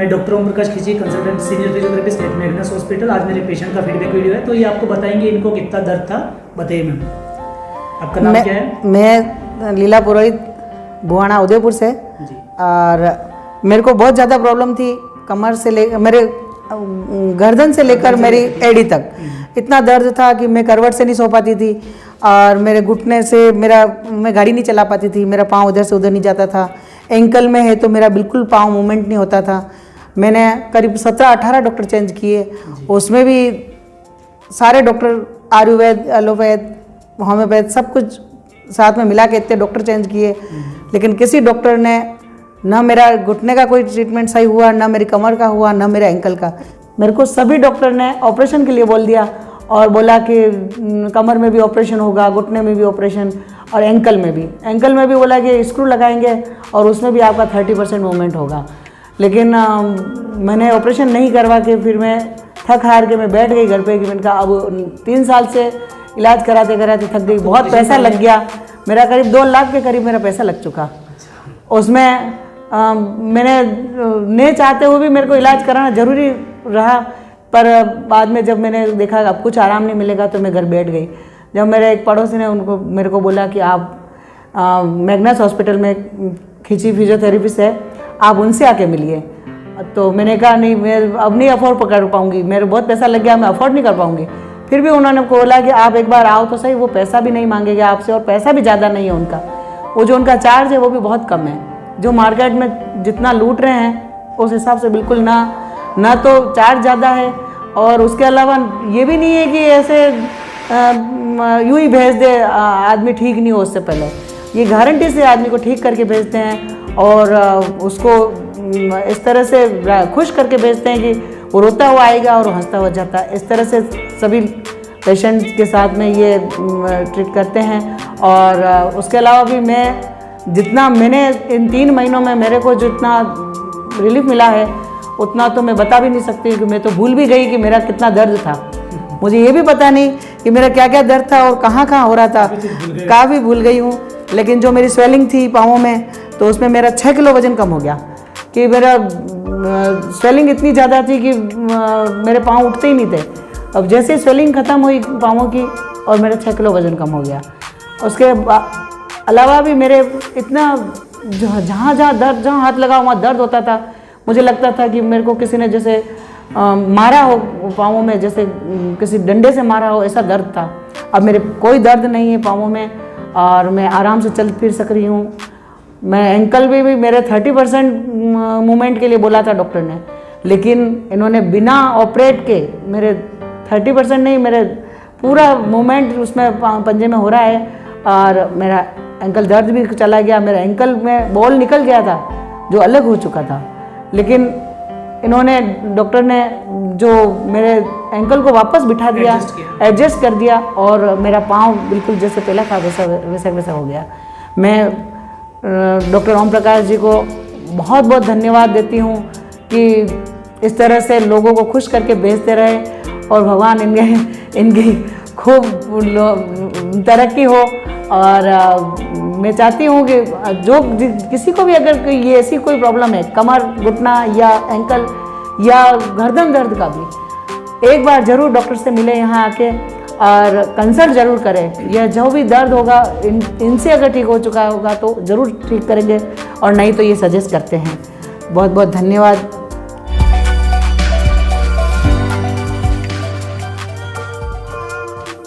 मैं doctor Om Prakash Khichi, consultant senior physiotherapist at Magnus hospital. आज मेरे पेशेंट का फीडबैक वीडियो है, तो ये आपको बताएंगे इनको कितना दर्द था। बताइए मैम, आपका नाम क्या है? मैं लीला पुरोहित, बुहाना उदयपुर से जी। और मेरे को बहुत ज़्यादा प्रॉब्लम थी कमर से ले मेरे गर्दन से लेकर मेरी एड़ी तक इतना दर्द था कि मैं करवट से नहीं सो पाती थी और मेरे घुटने से मैं गाड़ी नहीं चला पाती थी, मेरा पाँव उधर से उधर नहीं जाता था। एंकल में है तो मेरा बिल्कुल पाँव मूवमेंट नहीं होता था। मैंने करीब 17-18 डॉक्टर चेंज किए, उसमें भी सारे डॉक्टर आयुर्वेद, एलोपैथ, होम्योपैथ सब कुछ साथ में मिला के इतने डॉक्टर चेंज किए, लेकिन किसी डॉक्टर ने ना मेरा घुटने का कोई ट्रीटमेंट सही हुआ, ना मेरी कमर का हुआ, ना मेरे एंकल का। मेरे को सभी डॉक्टर ने ऑपरेशन के लिए बोल दिया और बोला कि कमर में भी ऑपरेशन होगा, घुटने में भी ऑपरेशन और एंकल में भी बोला कि स्क्रू लगाएंगे और उसमें भी आपका 30% मूवमेंट होगा। लेकिन मैंने ऑपरेशन नहीं करवा के फिर मैं थक हार के मैं बैठ गई घर पे कि मैंने कहा अब 3 साल से इलाज कराते कराते थक गई, बहुत पैसा लग गया मेरा, करीब 2 लाख के करीब मेरा पैसा लग चुका। उसमें मैंने नहीं चाहते हुए भी मेरे को इलाज कराना ज़रूरी रहा, पर बाद में जब मैंने देखा अब कुछ आराम नहीं मिलेगा तो मैं घर बैठ गई। जब मेरे एक पड़ोसी ने मेरे को बोला कि आप मैग्नस हॉस्पिटल में खिची फिजियोथेरेपिस्ट है, आप उनसे आके मिलिए, तो मैंने कहा नहीं, मैं अब नहीं अफोर्ड कर पाऊँगी, मेरे बहुत पैसा लग गया, मैं अफोर्ड नहीं कर पाऊँगी। फिर भी उन्होंने बोला कि आप एक बार आओ तो सही, वो पैसा भी नहीं मांगेगा आपसे और पैसा भी ज़्यादा नहीं है उनका, वो जो उनका चार्ज है वो भी बहुत कम है। जो मार्केट में जितना लूट रहे हैं उस हिसाब से बिल्कुल ना तो चार्ज ज़्यादा है, और उसके अलावा ये भी नहीं है कि ऐसे यूँ ही भेज दे आदमी ठीक नहीं हो उससे पहले, ये गारंटी से आदमी को ठीक करके भेजते हैं और उसको इस तरह से खुश करके भेजते हैं कि वो रोता हुआ आएगा और हंसता हुआ जाता है। इस तरह से सभी पेशेंट के साथ में ये ट्रीट करते हैं। और उसके अलावा भी मैं जितना मैंने इन 3 महीनों में मेरे को जितना रिलीफ मिला है उतना तो मैं बता भी नहीं सकती, कि मैं तो भूल भी गई कि मेरा कितना दर्द था। मुझे ये भी पता नहीं कि मेरा क्या क्या दर्द था और कहाँ कहाँ हो रहा था, काफ़ी भूल गई हूँ। लेकिन जो मेरी स्वेलिंग थी पाँवों में, तो उसमें मेरा 6 किलो वज़न कम हो गया, कि मेरा स्वेलिंग इतनी ज़्यादा थी कि मेरे पाँव उठते ही नहीं थे। अब जैसे स्वेलिंग ख़त्म हुई पाँवों की और मेरा 6 किलो वज़न कम हो गया। उसके अलावा भी मेरे इतना जहाँ हाथ लगा वहाँ दर्द होता था, मुझे लगता था कि मेरे को किसी ने जैसे मारा हो पाँवों में, जैसे किसी डंडे से मारा हो, ऐसा दर्द था। अब मेरे कोई दर्द नहीं है पाँवों में और मैं आराम से चल फिर सक रही हूँ। मैं एंकल भी मेरे 30% मूवमेंट के लिए बोला था डॉक्टर ने, लेकिन इन्होंने बिना ऑपरेट के मेरे 30% नहीं, मेरे पूरा मूवमेंट उसमें पंजे में हो रहा है और मेरा एंकल दर्द भी चला गया। मेरा एंकल में बॉल निकल गया था जो अलग हो चुका था, लेकिन इन्होंने डॉक्टर ने जो मेरे एंकल को वापस बिठा दिया, एडजस्ट कर दिया और मेरा पाँव बिल्कुल जैसे पहला था वैसा हो गया। मैं डॉक्टर ओम प्रकाश जी को बहुत बहुत धन्यवाद देती हूँ कि इस तरह से लोगों को खुश करके भेजते रहे और भगवान इनकी खूब तरक्की हो। और मैं चाहती हूँ कि जो किसी को भी अगर ये ऐसी कोई प्रॉब्लम है, कमर, घुटना या एंकल या गर्दन दर्द का भी, एक बार ज़रूर डॉक्टर से मिले यहाँ आके और कंसल्ट ज़रूर करें। यह जो भी दर्द होगा इनसे अगर ठीक हो चुका होगा तो ज़रूर ठीक करेंगे, और नहीं तो ये सजेस्ट करते हैं। बहुत बहुत धन्यवाद।